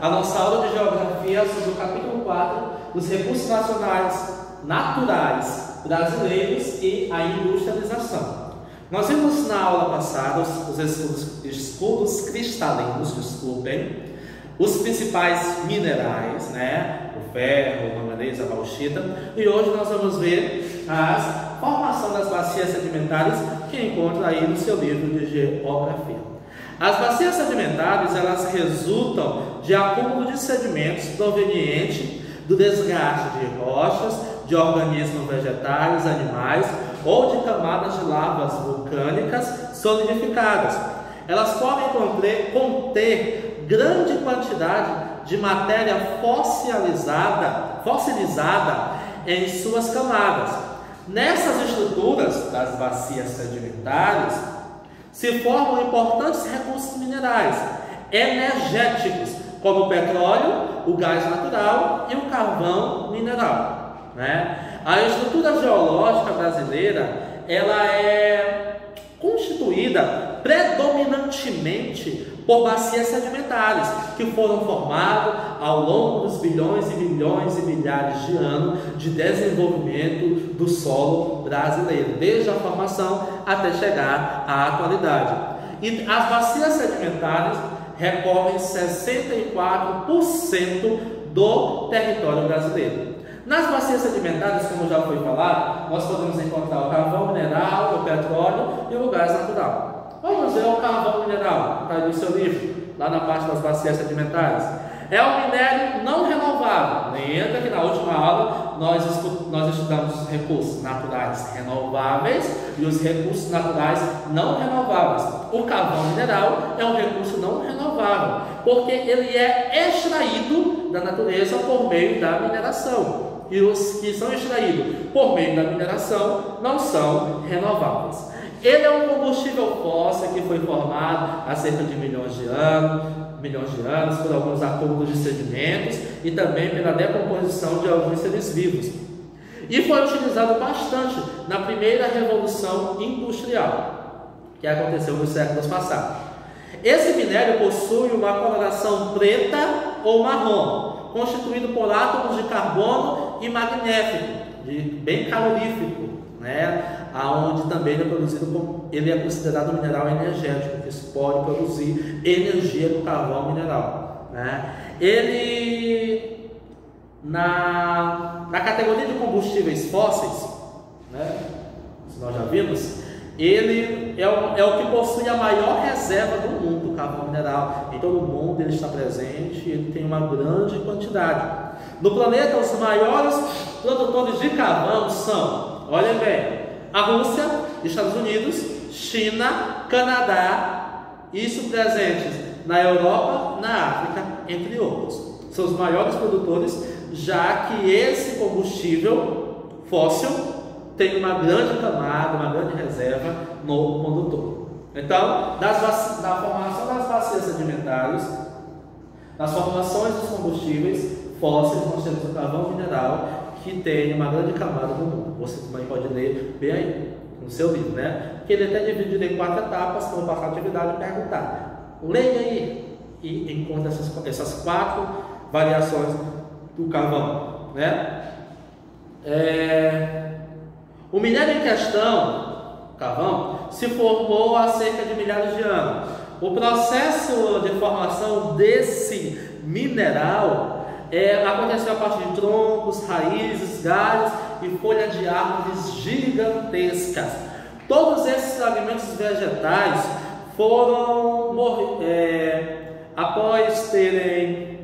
a nossa aula de Geografia sobre o capítulo 4 dos recursos naturais brasileiros e a industrialização. Nós vimos na aula passada os escudos cristalinos, os principais minerais, né? O ferro, o manganês, a bauxita, e hoje nós vamos ver a formação das bacias sedimentares que encontra aí no seu livro de Geografia. As bacias sedimentares, elas resultam de acúmulo de sedimentos proveniente do desgaste de rochas, de organismos vegetais, animais ou de camadas de lavas vulcânicas solidificadas. Elas podem conter grande quantidade de matéria fossilizada em suas camadas. Nessas estruturas das bacias sedimentares se formam importantes recursos minerais energéticos, como o petróleo, o gás natural e o carvão mineral, né? A estrutura geológica brasileira, ela é constituída predominantemente por bacias sedimentares, que foram formadas ao longo dos bilhões e bilhões e milhares de anos de desenvolvimento do solo brasileiro, desde a formação até chegar à atualidade. E as bacias sedimentares recorrem 64% do território brasileiro. Nas bacias sedimentares, como já foi falado, nós podemos encontrar o carvão mineral, o petróleo e o gás natural. Vamos ver o carvão mineral, está aí no seu livro, lá na parte das bacias sedimentares. É um minério não renovável. Lembra que na última aula nós estudamos os recursos naturais renováveis e os recursos naturais não renováveis. O carvão mineral é um recurso não renovável, porque ele é extraído da natureza por meio da mineração. E os que são extraídos por meio da mineração não são renováveis. Ele é um combustível fóssil que foi formado há cerca de milhões de anos por alguns acúmulos de sedimentos e também pela decomposição de alguns seres vivos. E foi utilizado bastante na primeira revolução industrial, que aconteceu nos séculos passados. Esse minério possui uma coloração preta ou marrom, constituído por átomos de carbono e magnético, bem calorífico, né? Aonde também ele é considerado um mineral energético, que pode produzir energia do carvão mineral, né? Ele, na categoria de combustíveis fósseis, né? Nós já vimos, ele é o que possui a maior reserva do mundo, o carvão mineral. Em todo o mundo ele está presente e ele tem uma grande quantidade. No planeta, os maiores produtores de carvão são, olhem bem, a Rússia, Estados Unidos, China, Canadá, isso presentes na Europa, na África, entre outros. São os maiores produtores, já que esse combustível fóssil tem uma grande camada, uma grande reserva no mundo todo. Então, da formação das bacias sedimentares, nas formações dos combustíveis fósseis, nós temos o carvão mineral, que tem uma grande camada no mundo. Você também pode ler bem aí no seu livro, né? Porque ele é até dividido em 4 etapas, para passar a atividade e perguntar. Leia aí e encontre essas 4 variações do carvão, né? O minério em questão, carvão, se formou há cerca de milhares de anos. O processo de formação desse mineral aconteceu a partir de troncos, raízes, galhos e folhas de árvores gigantescas. Todos esses fragmentos vegetais foram após terem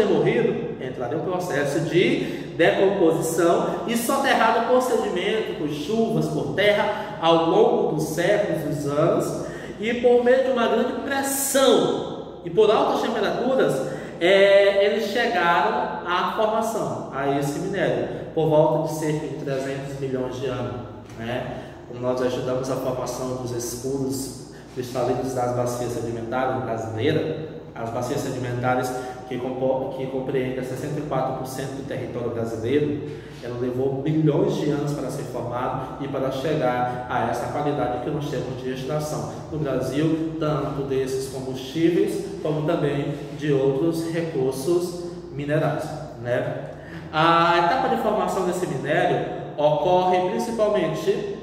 morrido, entraram em um processo de decomposição e soterrado por sedimento, por chuvas, por terra ao longo dos séculos, dos anos, e por meio de uma grande pressão e por altas temperaturas, eles chegaram à formação, a esse minério, por volta de cerca de 300 milhões de anos, né? Como nós já estudamos a formação dos escudos cristalinos das bacias sedimentares brasileiras, as bacias sedimentares que compreendem 64% do território brasileiro, ela levou milhões de anos para ser formado e para chegar a essa qualidade que nós temos de extração no Brasil, tanto desses combustíveis como também de outros recursos minerais, né? A etapa de formação desse minério ocorre principalmente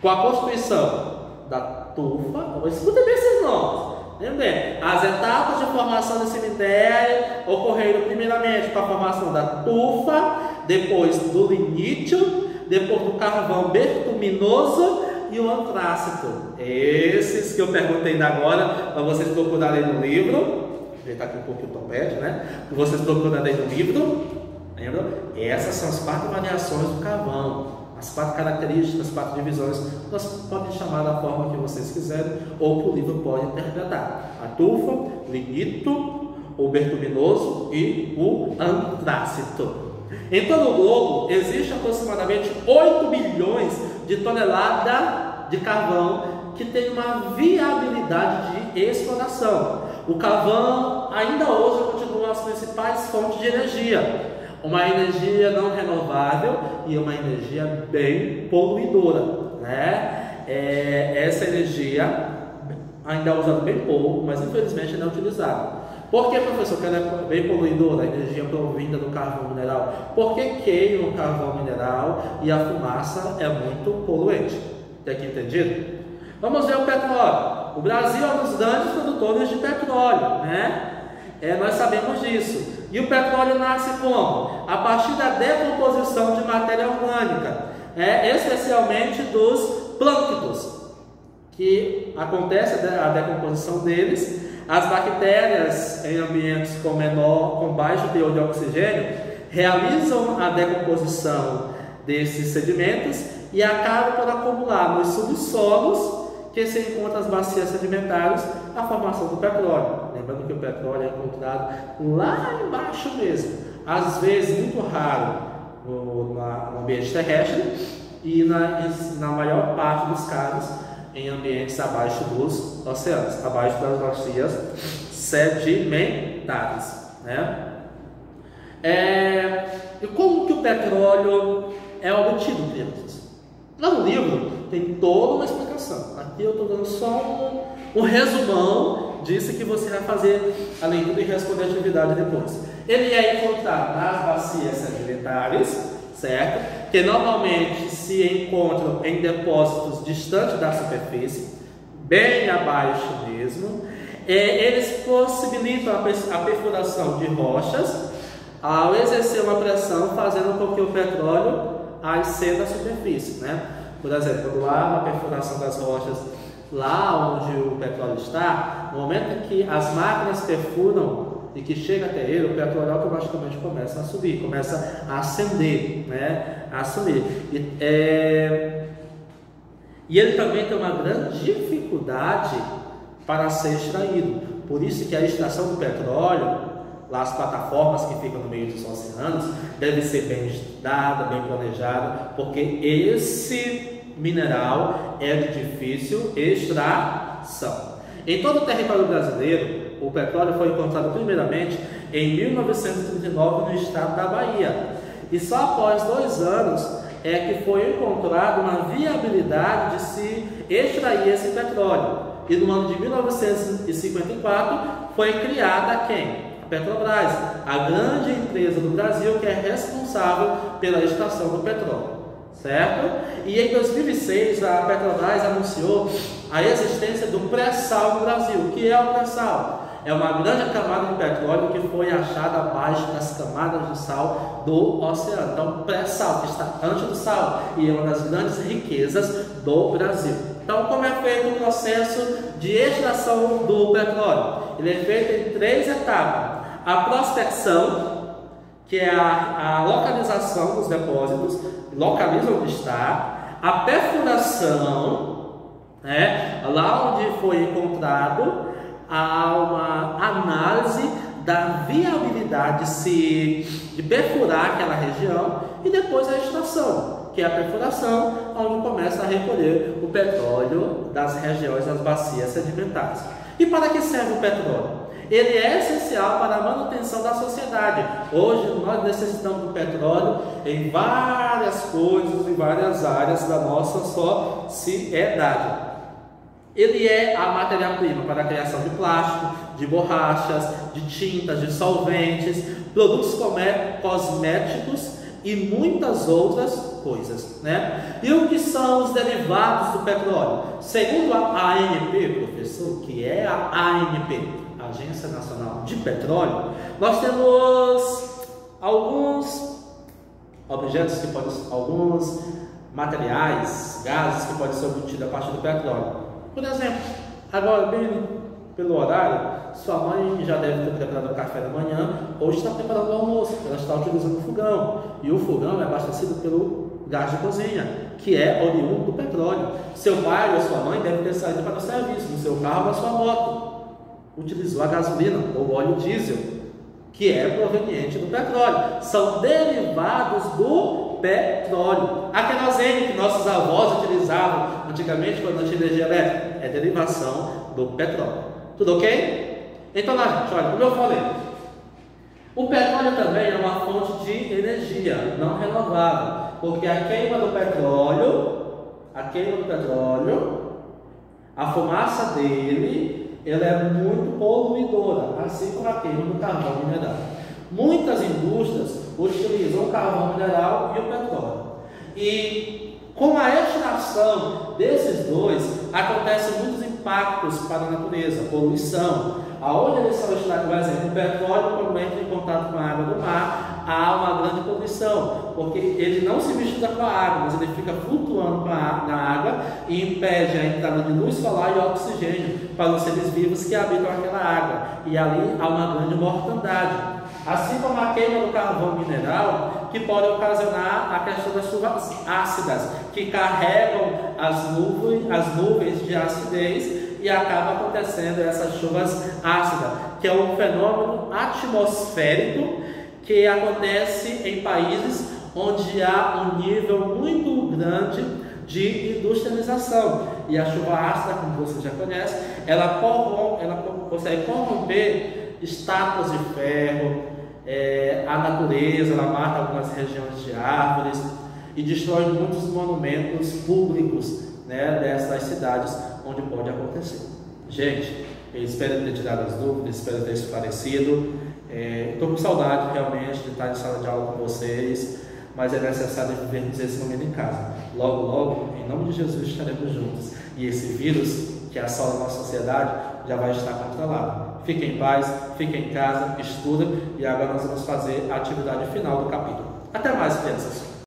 com a constituição da tufa. Escuta bem esses nomes. Lembre, as etapas de formação desse minério ocorreram primeiramente com a formação da tufa, depois do lignítio, depois do carvão betuminoso e o antrácito. Esses que eu perguntei ainda agora, para vocês procurarem no livro. Está aqui um pouquinho o topete, né? Que vocês procurarem no livro. Lembra? Essas são as 4 variações do carvão, as 4 características, as 4 divisões. Nós podemos chamar da forma que vocês quiserem, ou que o livro pode interpretar: a tufa, o lignito, o betuminoso e o antrácito. Em todo o globo existe aproximadamente 8 bilhões de toneladas de carvão que tem uma viabilidade de exploração. O carvão ainda hoje continua as principais fontes de energia, uma energia não renovável e uma energia bem poluidora, né? Essa energia ainda é usada bem pouco, mas infelizmente não é utilizada. Por que, professor, que ela é bem poluidora, a energia provinda do carvão mineral? Porque queima o carvão mineral e a fumaça é muito poluente. Tem aqui entendido? Vamos ver o petróleo. O Brasil é um dos grandes produtores de petróleo, né? Nós sabemos disso. E o petróleo nasce como? A partir da decomposição de matéria orgânica, especialmente dos plânctons, que acontece a decomposição deles. As bactérias em ambientes com baixo teor de oxigênio realizam a decomposição desses sedimentos e acabam por acumular nos subsolos que se encontram as bacias sedimentares a formação do petróleo. Lembrando que o petróleo é encontrado lá embaixo mesmo, às vezes muito raro no ambiente terrestre e na maior parte dos casos em ambientes abaixo dos oceanos, abaixo das bacias sedimentares, né? E como que o petróleo é obtido, crianças? Lá no livro tem toda uma explicação. Aqui eu estou dando só um resumão disso que você vai fazer a leitura e responder a atividade depois. Ele é encontrado nas bacias sedimentares, certo? Que normalmente se encontram em depósitos distantes da superfície, bem abaixo mesmo. Eles possibilitam a perfuração de rochas ao exercer uma pressão, fazendo com que o petróleo ascenda à superfície, né? Por exemplo, quando há uma perfuração das rochas lá onde o petróleo está, no momento em que as máquinas perfuram e que chega até ele, o petróleo automaticamente começa a subir, começa a ascender, né? A subir. E ele também tem uma grande dificuldade para ser extraído. Por isso que a extração do petróleo, lá as plataformas que ficam no meio dos oceanos, deve ser bem estudada, bem planejada, porque esse mineral é de difícil extração. Em todo o território brasileiro, o petróleo foi encontrado primeiramente em 1939 no estado da Bahia. E só após 2 anos é que foi encontrada uma viabilidade de se extrair esse petróleo. E no ano de 1954 foi criada quem? A Petrobras, a grande empresa do Brasil que é responsável pela extração do petróleo, certo? E em 2006 a Petrobras anunciou a existência do pré-sal no Brasil. O que é o pré-sal? É uma grande camada de petróleo que foi achada abaixo das camadas de sal do oceano. Então, pré-sal, que está antes do sal, e é uma das grandes riquezas do Brasil. Então, como é feito o processo de extração do petróleo? Ele é feito em 3 etapas. A prospecção, que é a localização dos depósitos, localiza onde está. A perfuração, né? Lá onde foi encontrado, há uma análise da viabilidade de perfurar aquela região, e depois a extração, que é a perfuração, onde começa a recolher o petróleo das regiões das bacias sedimentares. E para que serve o petróleo? Ele é essencial para a manutenção da sociedade. Hoje nós necessitamos do petróleo em várias coisas, em várias áreas da nossa sociedade. Ele é a matéria-prima para a criação de plástico, de borrachas, de tintas, de solventes, produtos cosméticos e muitas outras coisas, né? E o que são os derivados do petróleo? Segundo a ANP, professor, que é a ANP, Agência Nacional de Petróleo, nós temos alguns objetos que podem, alguns materiais, gases que podem ser obtidos a partir do petróleo. Por exemplo, agora bem pelo horário, sua mãe já deve ter preparado o café da manhã, ou está preparando o almoço, ela está utilizando o fogão, e o fogão é abastecido pelo gás de cozinha, que é oriundo do petróleo. Seu pai ou sua mãe deve ter saído para o serviço, no seu carro ou na sua moto, utilizou a gasolina ou óleo diesel, que é proveniente do petróleo, são derivados do petróleo. A querosene que nossos avós utilizavam antigamente quando não tinha energia elétrica é derivação do petróleo. Tudo ok? Então, gente, olha, como eu falei, o petróleo também é uma fonte de energia não renovável, porque a queima do petróleo, a fumaça dele, ela é muito poluidora, assim como a queima do carvão mineral. Muitas indústrias utilizam o carvão mineral e o petróleo. E com a extração desses dois, acontecem muitos impactos para a natureza, poluição. Aonde eles são extraídos, por exemplo, o petróleo, quando entra em contato com a água do mar, há uma grande poluição, porque ele não se mistura com a água, mas ele fica flutuando na água e impede a entrada de luz solar e oxigênio para os seres vivos que habitam aquela água. E ali há uma grande mortandade. Assim como a queima do carvão mineral, que pode ocasionar a questão das chuvas ácidas, que carregam as nuvens de acidez e acaba acontecendo essas chuvas ácidas, que é um fenômeno atmosférico que acontece em países onde há um nível muito grande de industrialização. E a chuva ácida, como você já conhece, ela consegue corromper estátuas de ferro, a natureza, ela mata algumas regiões de árvores e destrói muitos monumentos públicos, né, dessas cidades onde pode acontecer. Gente, eu espero ter tirado as dúvidas, espero ter esclarecido. Estou com saudade realmente de estar em sala de aula com vocês, mas é necessário vivermos esse momento em casa. Logo, logo, em nome de Jesus, estaremos juntos. E esse vírus que assola a nossa sociedade já vai estar controlado. Fiquem em paz, fiquem em casa, estudem, e agora nós vamos fazer a atividade final do capítulo. Até mais!